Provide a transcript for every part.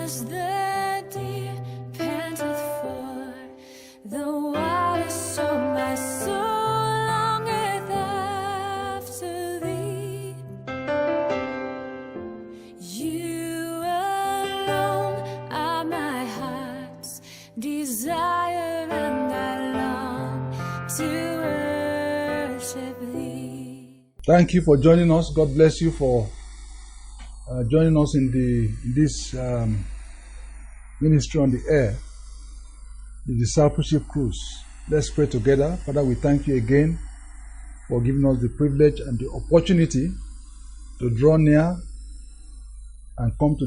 as the deer panteth for the water, so my soul longeth after thee. You alone are my heart's desire, and I long to worship thee. Thank you for joining us. God bless you for joining us in this ministry on the air, the Discipleship Cruise. Let's pray together. Father, we thank you again for giving us the privilege and the opportunity to draw near and come to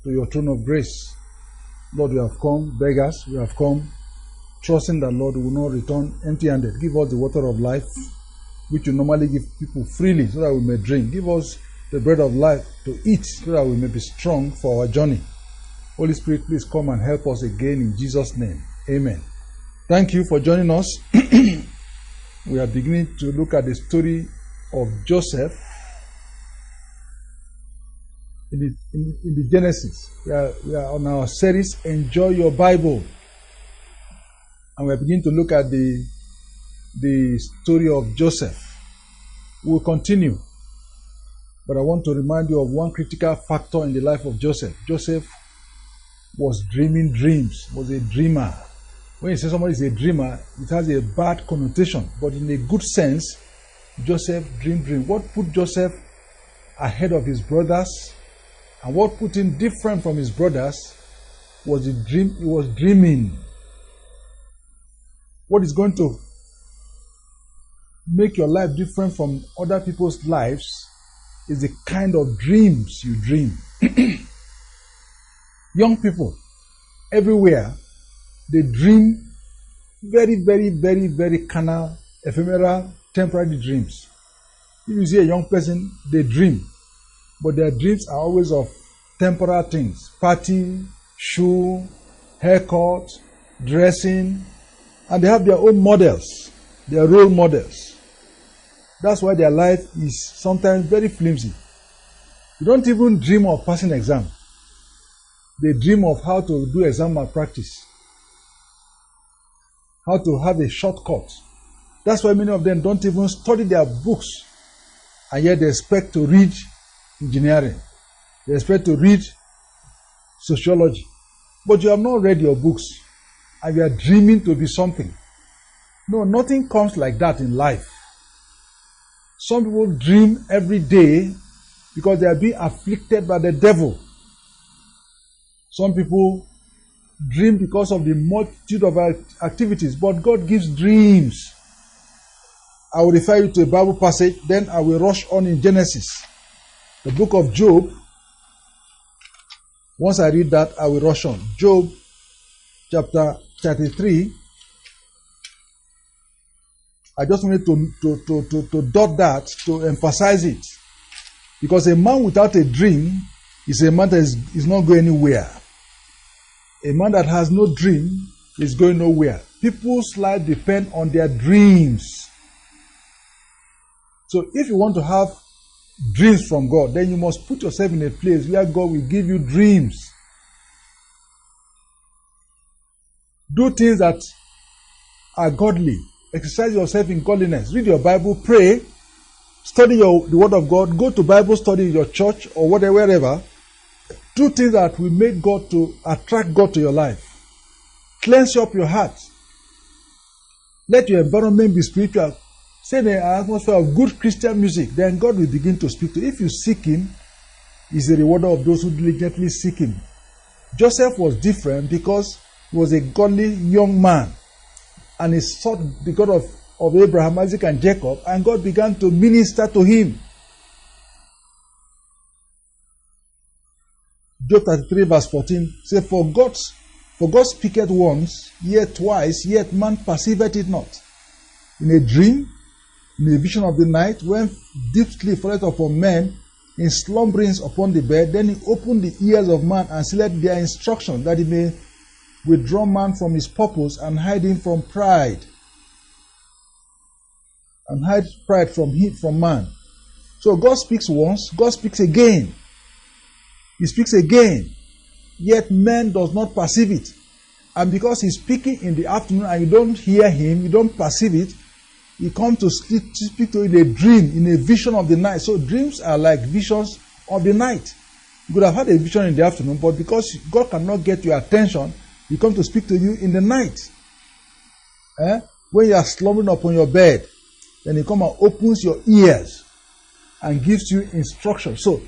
your throne of grace. Lord, we have come beggars. We have come trusting that, Lord, we will not return empty-handed. Give us the water of life, which you normally give people freely so that we may drink. Give us the bread of life to eat so that we may be strong for our journey. Holy Spirit, please come and help us again in Jesus' name. Amen. Thank you for joining us. We are beginning to look at the story of Joseph in the Genesis. We are on our series, Enjoy Your Bible. And we are beginning to look at the story of Joseph. We will continue. But I want to remind you of one critical factor in the life of Joseph. Joseph was dreaming dreams, was a dreamer. When you say somebody is a dreamer, it has a bad connotation. But in a good sense, Joseph dreamed dreams. What put Joseph ahead of his brothers and what put him different from his brothers was the dream. He was dreaming. What is going to make your life different from other people's lives is the kind of dreams you dream. Young people everywhere, they dream very, very, very, very carnal, ephemeral, temporary dreams. If you see a young person, they dream, but their dreams are always of temporal things: party, shoe, haircut, dressing, and they have their own models, their role models. That's why their life is sometimes very flimsy. You don't even dream of passing exam. They dream of how to do exam malpractice, how to have a shortcut. That's why many of them don't even study their books, and yet they expect to read engineering. They expect to read sociology. But you have not read your books, and you are dreaming to be something. No, nothing comes like that in life. Some people dream every day because they are being afflicted by the devil. Some people dream because of the multitude of activities, but God gives dreams. I will refer you to a Bible passage, then I will rush on in Genesis. The book of Job. Once I read that, I will rush on. Job chapter 33. I just wanted to dot that, to emphasize it. Because a man without a dream is a man that is not going anywhere. A man that has no dream is going nowhere. People's lives depend on their dreams. So if you want to have dreams from God, then you must put yourself in a place where God will give you dreams. Do things that are godly. Exercise yourself in godliness. Read your Bible, pray, study the Word of God, go to Bible study in your church or whatever, wherever. Do things that will make God to attract God to your life. Cleanse up your heart. Let your environment be spiritual. Stay in an atmosphere of good Christian music. Then God will begin to speak to you. If you seek Him, He's the rewarder of those who diligently seek Him. Joseph was different because he was a godly young man. And he sought the God of Abraham, Isaac, and Jacob, and God began to minister to him. Job 33 verse 14 says, For God speaketh once, yet twice, yet man perceiveth it not. In a dream, in a vision of the night, when deep sleep falleth upon men, in slumberings upon the bed, then he opened the ears of man and sealed their instruction, that he may withdraw man from his purpose and hide him from pride. And hide pride from man. So God speaks once, God speaks again. He speaks again. yet man does not perceive it. And because he's speaking in the afternoon and you don't hear him, you don't perceive it, he comes to speak to you in a dream, in a vision of the night. So dreams are like visions of the night. You could have had a vision in the afternoon, but because God cannot get your attention, he comes to speak to you in the night. When you are slumbering upon your bed, then he comes and opens your ears and gives you instruction. So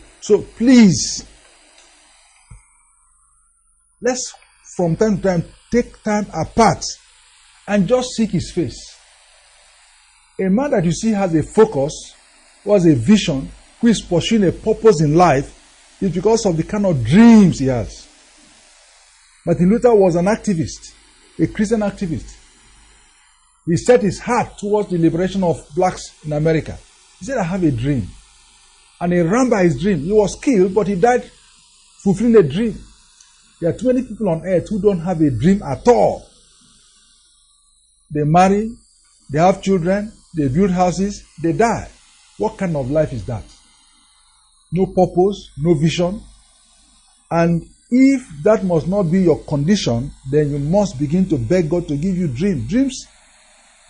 please, let's from time to time take time apart and just seek his face. A man that you see has a focus, who has a vision, who is pursuing a purpose in life, is because of the kind of dreams he has. Martin Luther was an activist, a Christian activist. He set his heart towards the liberation of blacks in America. He said, I have a dream. And he ran by his dream. He was killed, but he died fulfilling a dream. There are too many people on earth who don't have a dream at all. They marry, they have children, they build houses, they die. What kind of life is that? No purpose, no vision. And if that must not be your condition, then you must begin to beg God to give you dreams. Dreams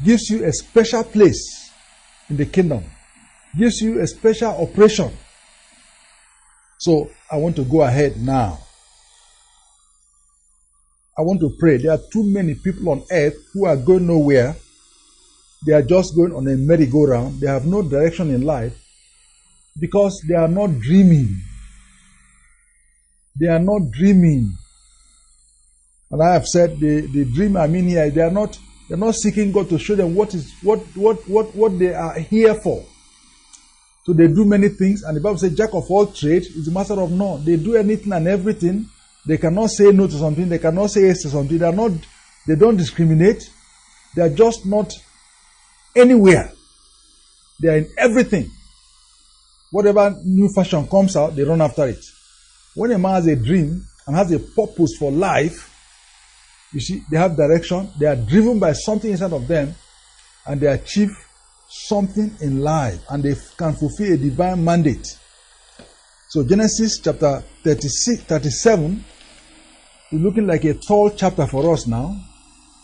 gives you a special place in the kingdom. Gives you a special operation. So I want to go ahead now. I want to pray. There are too many people on earth who are going nowhere. They are just going on a merry-go-round. They have no direction in life because they are not dreaming. They are not dreaming. And I have said the dream I mean here, they're not seeking God to show them what they are here for. So they do many things, and the Bible says, Jack of all trades is the master of none. They do anything and everything. They cannot say no to something. They cannot say yes to something. They don't discriminate. They are just not anywhere. They are in everything. Whatever new fashion comes out, they run after it. When a man has a dream and has a purpose for life, you see, they have direction. They are driven by something inside of them, and they achieve something in life, and they can fulfill a divine mandate. So Genesis chapter 37 is looking like a tall chapter for us now,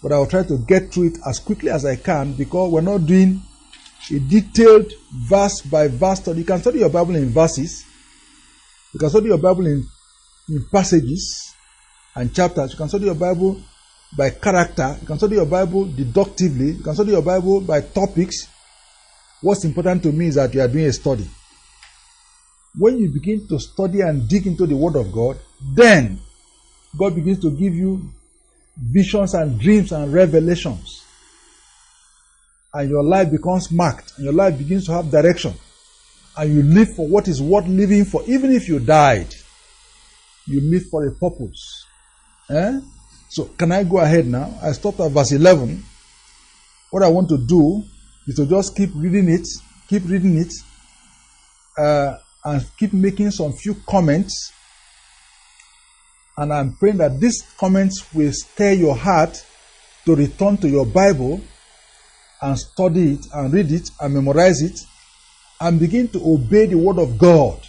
but I will try to get through it as quickly as I can because we're not doing a detailed verse by verse study. You can study your Bible in verses. You can study your Bible in passages and chapters. You can study your Bible by character. You can study your Bible deductively. You can study your Bible by topics. What's important to me is that you are doing a study. When you begin to study and dig into the Word of God, then God begins to give you visions and dreams and revelations. And your life becomes marked. And your life begins to have direction. And you live for what is worth living for. Even if you died, you live for a purpose. So, can I go ahead now? I stopped at verse 11. What I want to do is to just keep reading it, and keep making some few comments. And I'm praying that these comments will stir your heart to return to your Bible and study it and read it and memorize it and begin to obey the Word of God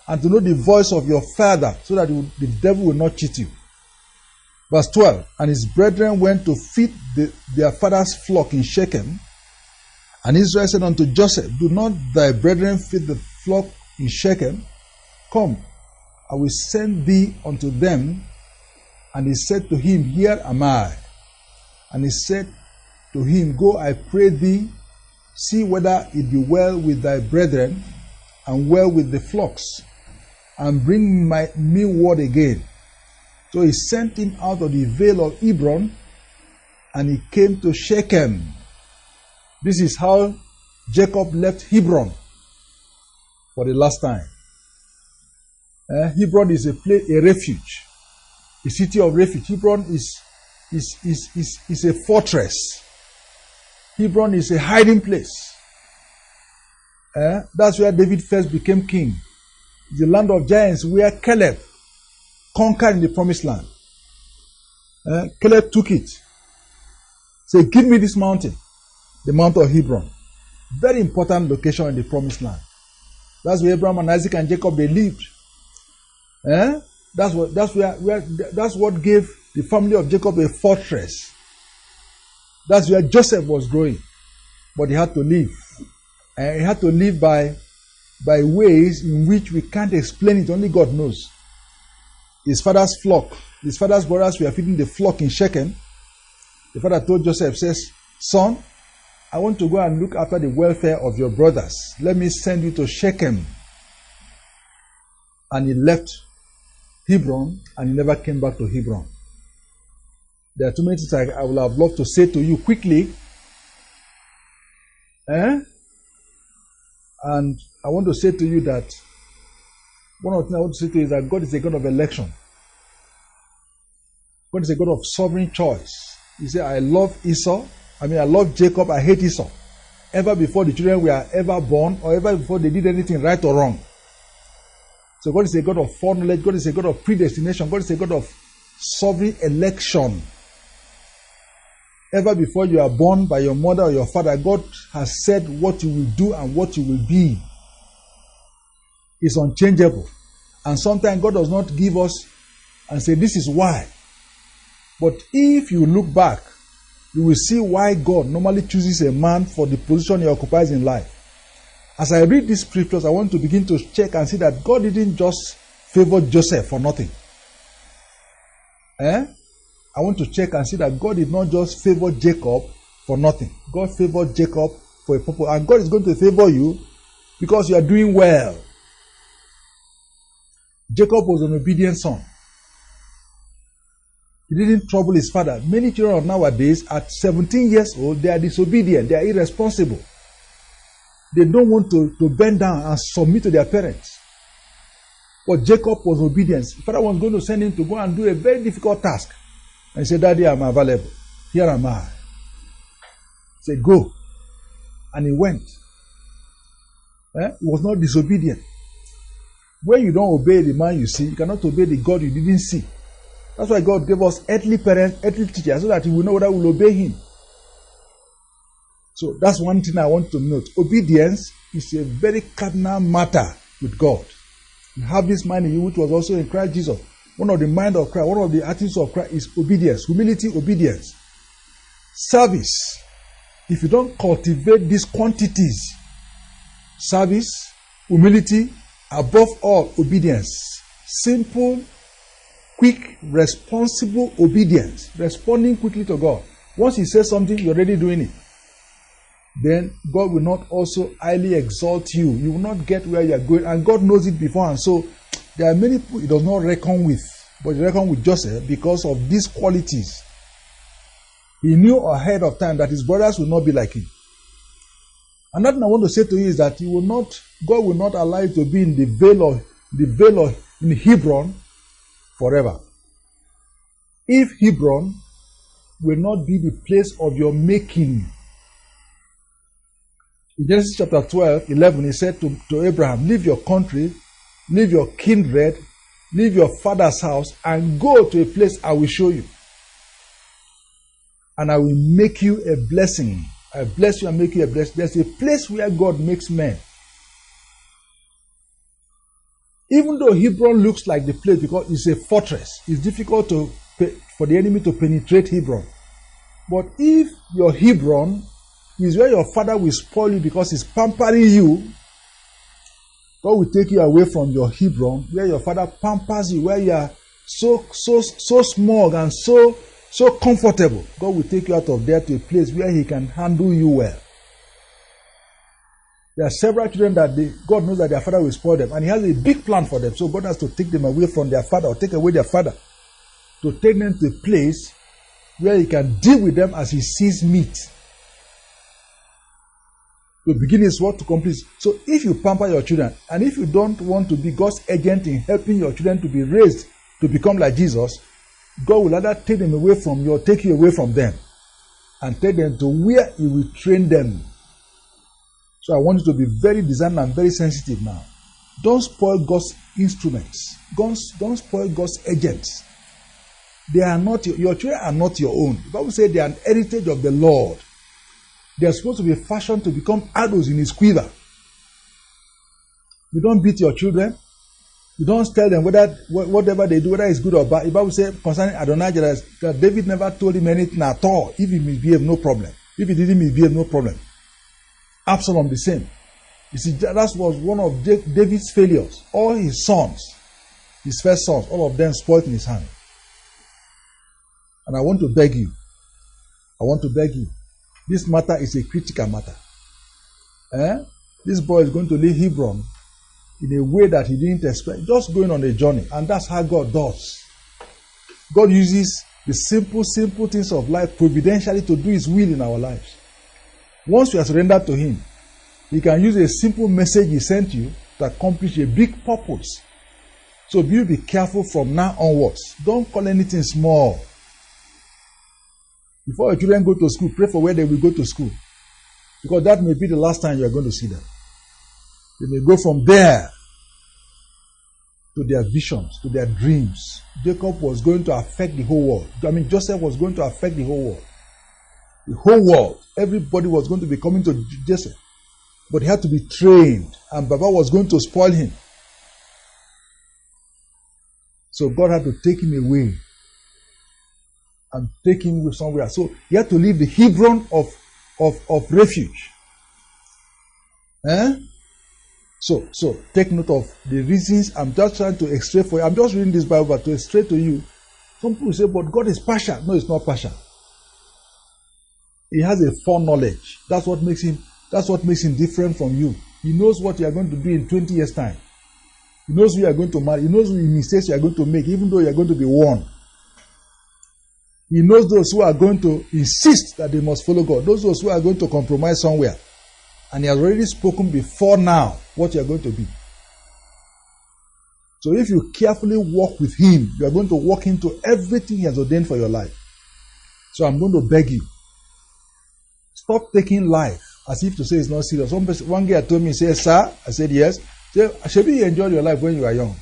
and to know the voice of your Father so that the devil will not cheat you. Verse 12, and his brethren went to feed their father's flock in Shechem. And Israel said unto Joseph, do not thy brethren feed the flock in Shechem? Come, I will send thee unto them. And he said to him, here am I. And he said to him, go, I pray thee, see whether it be well with thy brethren, and well with the flocks, and bring me word again. So he sent him out of the vale of Hebron, and he came to Shechem. This is how Jacob left Hebron for the last time. Hebron is a refuge, a city of refuge. Hebron is a fortress. Hebron is a hiding place. That's where David first became king. The land of giants where Caleb conquered in the promised land. Caleb took it. Said, give me this mountain. The Mount of Hebron. Very important location in the promised land. That's where Abraham and Isaac and Jacob, they lived. That's what gave the family of Jacob a fortress. That's where Joseph was growing. But he had to live. And he had to live by ways in which we can't explain it. Only God knows. His father's flock. His father's brothers were feeding the flock in Shechem. The father told Joseph, says, son, I want to go and look after the welfare of your brothers. Let me send you to Shechem. And he left Hebron and he never came back to Hebron. There are too many things I would have loved to say to you quickly. And I want to say to you that one of the things I want to say to you is that God is a God of election. God is a God of sovereign choice. He said, I love Jacob, I hate Esau. Ever before the children were ever born, or ever before they did anything right or wrong. So God is a God of foreknowledge, God is a God of predestination, God is a God of sovereign election. Ever before you are born by your mother or your father, God has said what you will do and what you will be. It's unchangeable. And sometimes God does not give us and say, this is why. But if you look back, you will see why God normally chooses a man for the position he occupies in life. As I read these scriptures, I want to begin to check and see that God didn't just favor Joseph for nothing. I want to check and see that God did not just favor Jacob for nothing. God favored Jacob for a purpose. And God is going to favor you because you are doing well. Jacob was an obedient son. He didn't trouble his father. Many children of nowadays, at 17 years old, they are disobedient. They are irresponsible. They don't want to bend down and submit to their parents. But Jacob was obedient. His father was going to send him to go and do a very difficult task. And he said, Daddy, I'm available. Here am I. He said, go. And he went. He was not disobedient. When you don't obey the man you see, you cannot obey the God you didn't see. That's why God gave us earthly parents, earthly teachers, so that we will know whether we will obey him. So that's one thing I want to note. Obedience is a very cardinal matter with God. You have this mind in you, which was also in Christ Jesus. One of the mind of Christ, one of the attitudes of Christ is obedience, humility, obedience. Service. If you don't cultivate these quantities, service, humility, above all, obedience. Simple, quick, responsible obedience. Responding quickly to God. Once he says something, you're already doing it. Then God will not also highly exalt you. You will not get where you are going. And God knows it before. And so there are many people he does not reckon with. But he reckoned with Joseph because of these qualities. He knew ahead of time that his brothers will not be like him. Another thing I want to say to you is that God will not allow you to be in the veil of in Hebron forever. If Hebron will not be the place of your making. In Genesis chapter 12, 11, he said to Abraham, leave your country, leave your kindred, leave your father's house, and go to a place I will show you. And I will make you a blessing. I bless you and make you a blessing. There's a place where God makes men. Even though Hebron looks like the place because it's a fortress, it's difficult for the enemy to penetrate Hebron. But if your Hebron is where your father will spoil you because he's pampering you, God will take you away from your Hebron, where your father pampers you, where you are so small and so comfortable. God will take you out of there to a place where he can handle you well. There are several children that God knows that their father will spoil them, and he has a big plan for them. So God has to take them away from their father, or take away their father, to take them to a place where he can deal with them as he sees meet. To begin his work to complete. So if you pamper your children, and if you don't want to be God's agent in helping your children to be raised to become like Jesus, God will either take them away from you or take you away from them and take them to where he will train them. So I want you to be very discerning and very sensitive now. Don't spoil God's instruments. Don't spoil God's agents. They are not your children are not your own. The Bible says they are an heritage of the Lord. They are supposed to be fashioned to become arrows in his quiver. You don't beat your children. You don't tell them whatever they do, whether it's good or bad. The Bible says concerning Adonijah that David never told him anything at all. If he misbehaved, no problem. If he didn't misbehave, no problem. Absalom the same. You see, that was one of David's failures. All his sons, his first sons, all of them spoiled in his hand. And I want to beg you. This matter is a critical matter. This boy is going to leave Hebron in a way that he didn't expect. Just going on a journey. And that's how God does. God uses the simple things of life providentially to do his will in our lives. Once you are surrendered to him, he can use a simple message he sent you to accomplish a big purpose. So you be careful from now onwards. Don't call anything small. Before your children go to school, pray for where they will go to school. Because that may be the last time you are going to see them. They may go from there to their visions, to their dreams. Jacob was going to affect the whole world. Joseph was going to affect the whole world. The whole world. Everybody was going to be coming to Joseph. But he had to be trained. And Baba was going to spoil him. So God had to take him away. And take him somewhere. So he had to leave the Hebron of refuge. So take note of the reasons. I'm just trying to explain for you. I'm just reading this Bible but to explain to you. Some people say, but God is partial. No, it's not partial. He has a foreknowledge. That's what makes him different from you. He knows what you are going to do in 20 years' time. He knows who you are going to marry. He knows the mistakes you are going to make, even though you are going to be warned. He knows those who are going to insist that they must follow God. Those who are going to compromise somewhere. And he has already spoken before now what you are going to be. So if you carefully walk with him, you are going to walk into everything he has ordained for your life. So I'm going to beg you. Stop taking life as if to say it's not serious. One guy told me, say, sir, I said yes. Say, should you enjoy your life when you are young?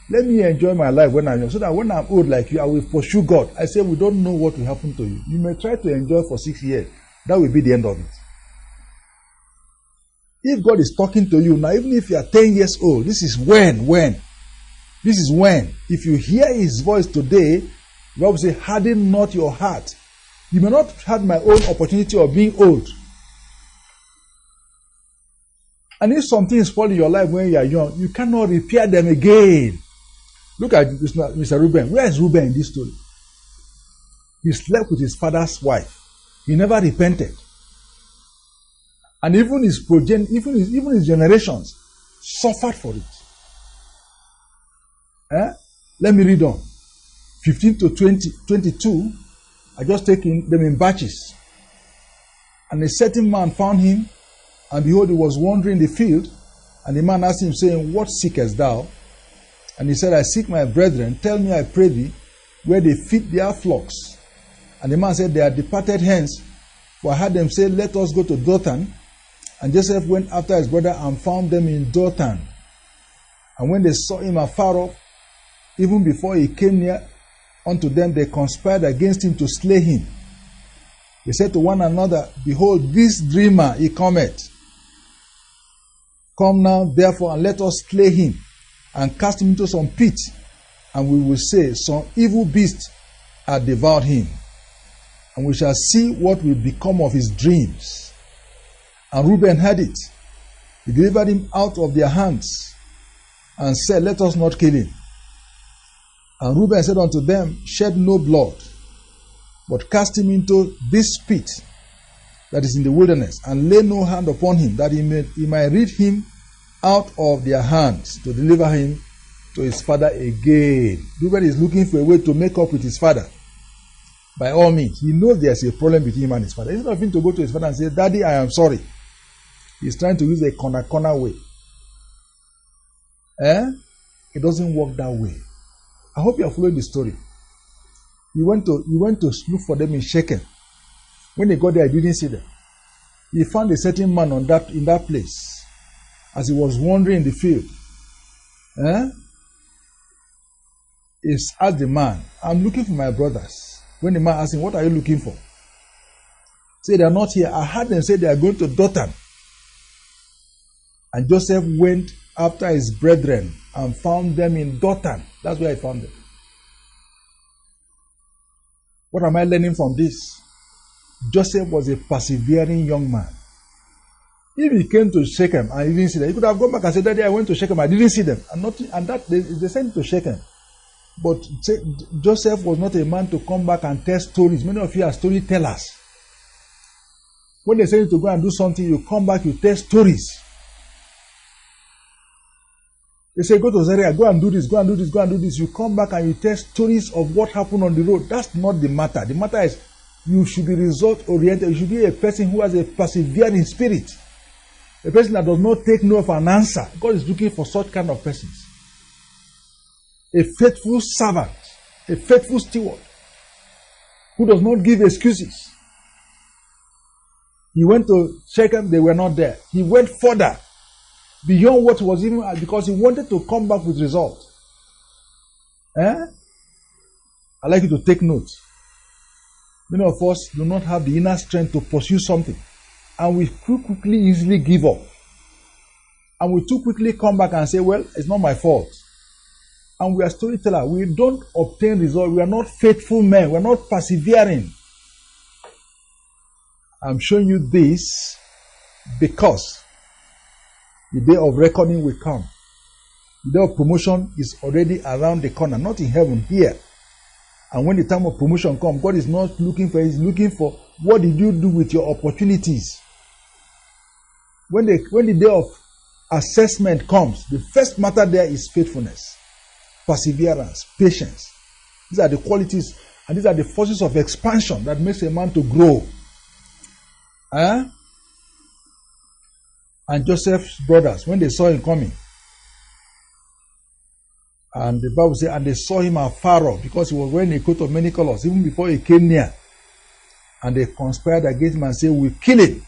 Let me enjoy my life when I'm young, so that when I'm old like you, I will pursue God. I say, we don't know what will happen to you. You may try to enjoy for 6 years. That will be the end of it. If God is talking to you now, even if you are 10 years old, this is when. This is when. If you hear his voice today, the Bible says, harden not your heart. You may not have my own opportunity of being old. And if something is spoiling your life when you are young, you cannot repair them again. Look at Mr. Reuben. Where is Reuben in this story? He slept with his father's wife. He never repented. And even his progeny, even his generations suffered for it. Let me read on. 15 to 22. I just taken them in batches. And a certain man found him, and behold, he was wandering the field. And the man asked him, saying, what seekest thou? And he said, I seek my brethren. Tell me, I pray thee, where they feed their flocks. And the man said, they are departed hence. For I heard them say, let us go to Dothan. And Joseph went after his brother and found them in Dothan. And when they saw him afar off, even before he came near unto them, they conspired against him to slay him. They said to one another, behold, this dreamer, he cometh. Come now, therefore, and let us slay him, and cast him into some pit, and we will say, some evil beast hath devoured him. And we shall see what will become of his dreams. And Reuben heard it. He delivered him out of their hands, and said, let us not kill him. And Reuben said unto them, shed no blood, but cast him into this pit that is in the wilderness, and lay no hand upon him, that he might rid him out of their hands, to deliver him to his father again. Reuben is looking for a way to make up with his father. By all means, he knows there's a problem between him and his father. Instead of him to go to his father and say, Daddy, I am sorry. He's trying to use a corner way. It doesn't work that way. I hope you are following the story. He went to look for them in Shechem. When they got there, he didn't see them. He found a certain man in that place as he was wandering in the field. He asked the man, I'm looking for my brothers. When the man asked him, what are you looking for? He said, they are not here. I heard them say they are going to Dothan. And Joseph went after his brethren and found them in Dothan. That's where I found them. What am I learning from this? Joseph was a persevering young man. If he came to Shechem and he didn't see them, he could have gone back and said, Daddy, I went to Shechem, I didn't see them. And that they sent him to Shechem. But Joseph was not a man to come back and tell stories. Many of you are storytellers. When they say you to go and do something, you come back, you tell stories. They say, go to Zaria, go and do this, go and do this, go and do this. You come back and you tell stories of what happened on the road. That's not the matter. The matter is you should be result-oriented. You should be a person who has a persevering spirit. A person that does not take no for an answer. God is looking for such kind of persons. A faithful servant, a faithful steward, who does not give excuses. He went to Shechem, they were not there. He went further, beyond what was even, because he wanted to come back with results. I'd like you to take note. Many of us do not have the inner strength to pursue something. And we too quickly easily give up. And we too quickly come back and say, well, it's not my fault. And we are storytellers. We don't obtain results. We are not faithful men. We are not persevering. I'm showing you this because the day of reckoning will come. The day of promotion is already around the corner, not in heaven, here. And when the time of promotion comes, God is not looking for it. He's looking for what did you do with your opportunities. When the day of assessment comes, the first matter there is faithfulness, perseverance, patience. These are the qualities and these are the forces of expansion that makes a man to grow. And Joseph's brothers, when they saw him coming, and the Bible says, and they saw him afar off, because he was wearing a coat of many colors, even before he came near. And they conspired against him and said, we'll kill him.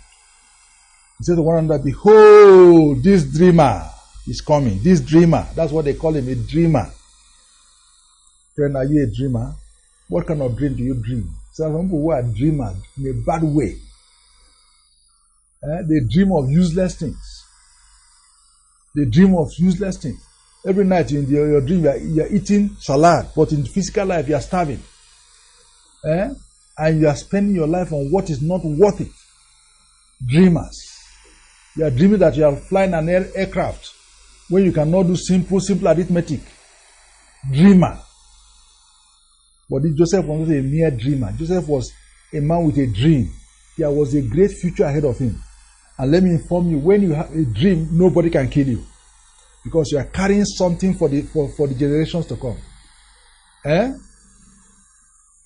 He said to one another, behold, this dreamer is coming. This dreamer, that's what they call him, a dreamer. Friend, are you a dreamer? What kind of dream do you dream? Some people who are dreamers in a bad way. They dream of useless things. They dream of useless things. Every night in your dream, you are eating salad, but in physical life, you are starving. And you are spending your life on what is not worth it. Dreamers. You are dreaming that you are flying an aircraft when you cannot do simple arithmetic. Dreamer. But Joseph was not a mere dreamer. Joseph was a man with a dream. There was a great future ahead of him. And let me inform you, when you have a dream, nobody can kill you. Because you are carrying something for the generations to come.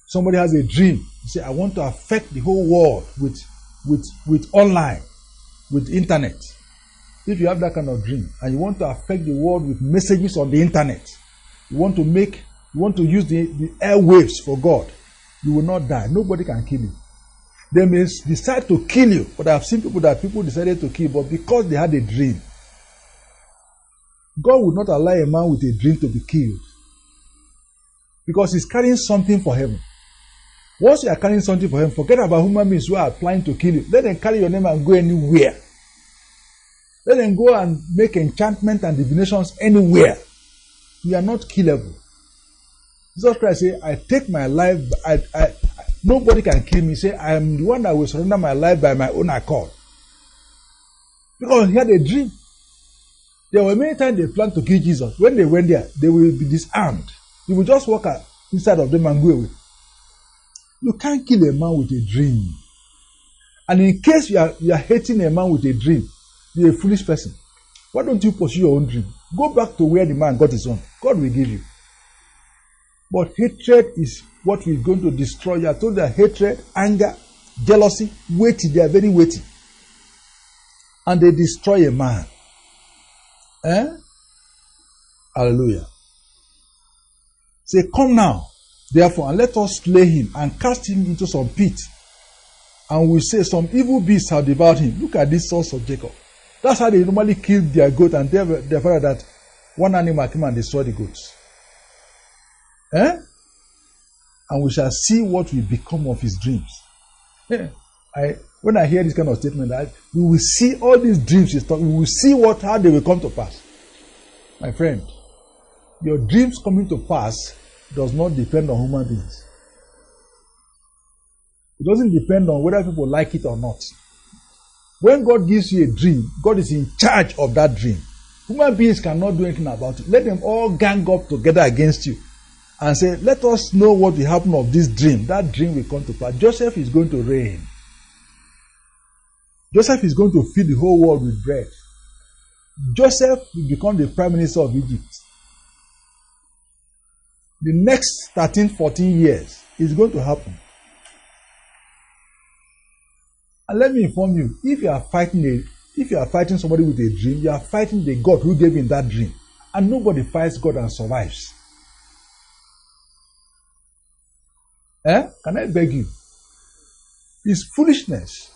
Somebody has a dream. You say, I want to affect the whole world with online, with internet. If you have that kind of dream, and you want to affect the world with messages on the internet, you want to use the airwaves for God, you will not die. Nobody can kill you. They may decide to kill you, but I have seen people decided to kill, but because they had a dream. God would not allow a man with a dream to be killed. Because he's carrying something for heaven. Once you are carrying something for heaven, forget about human beings who are planning to kill you. Let them carry your name and go anywhere. Let them go and make enchantment and divinations anywhere. You are not killable. Jesus Christ said, I take my life, nobody can kill me. Say, I am the one that will surrender my life by my own accord. Because he had a dream. There were many times they planned to kill Jesus. When they went there, they will be disarmed. He will just walk inside of them and go away. You can't kill a man with a dream. And in case you are hating a man with a dream, you're a foolish person. Why don't you pursue your own dream? Go back to where the man got his own. God will give you. But hatred is what is going to destroy you. I told you that hatred, anger, jealousy, weighty, they are very weighty. And they destroy a man. Hallelujah. Say, come now, therefore, and let us slay him and cast him into some pit. And we say, some evil beasts have devoured him. Look at this sons of Jacob. That's how they normally kill their goat and tell their father that one animal came and destroyed the goats. And we shall see what will become of his dreams. When I hear this kind of statement, we will see all these dreams he's talking, we will see how they will come to pass. My friend, Your dreams coming to pass does not depend on human beings. It doesn't depend on whether people like it or not. When God gives you a dream, God is in charge of that dream. Human beings cannot do anything about it. Let them all gang up together against you and say, let us know what will happen of this dream. That dream will come to pass. Joseph is going to reign. Joseph is going to feed the whole world with bread. Joseph will become the prime minister of Egypt. The next 13, 14 years is going to happen. And let me inform you, if you are fighting somebody with a dream, you are fighting the God who gave him that dream. And nobody fights God and survives. Can I beg you? It's foolishness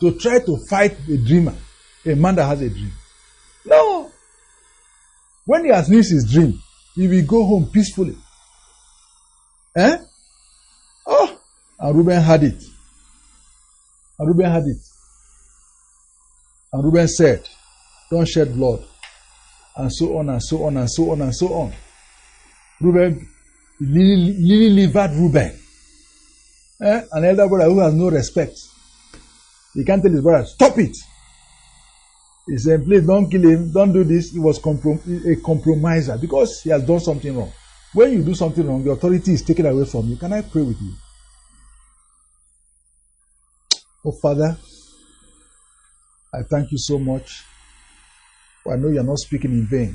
to try to fight a dreamer, a man that has a dream. No. When he has missed his dream, he will go home peacefully. Oh, and Reuben had it. And Reuben said, don't shed blood. And so on and so on and so on and so on. Reuben, lily-livered Reuben. An elder brother who has no respect. He can't tell his brother, stop it. He said, please don't kill him, don't do this. He was a compromiser because he has done something wrong. When you do something wrong, the authority is taken away from you. Can I pray with you? Oh, Father, I thank you so much. For I know you are not speaking in vain.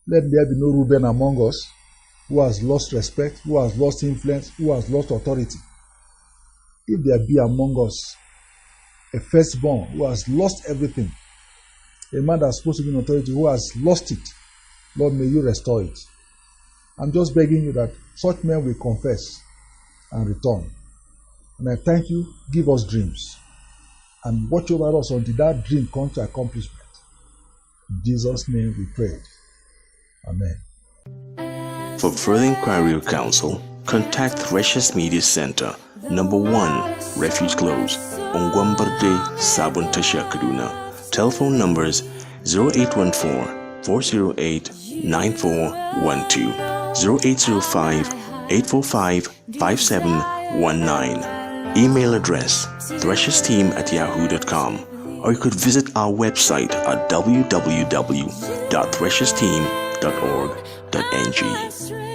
Let there be no Reuben among us who has lost respect, who has lost influence, who has lost authority. If there be among us a firstborn who has lost everything, a man that's supposed to be in authority who has lost it, Lord, may you restore it. I'm just begging you that such men will confess and return. And I thank you, give us dreams. And watch over us until that dream comes to accomplishment. In Jesus' name we pray. Amen. For further inquiry or counsel, contact Threshers Media Center, number 1, Refuge Close, Ongwamberde, Sabon Tasha, Kaduna. Telephone numbers 0814-408-9412, 0805-845-5719. Email address threshersteam@yahoo.com, or you could visit our website at www.threshersteam.org.ng.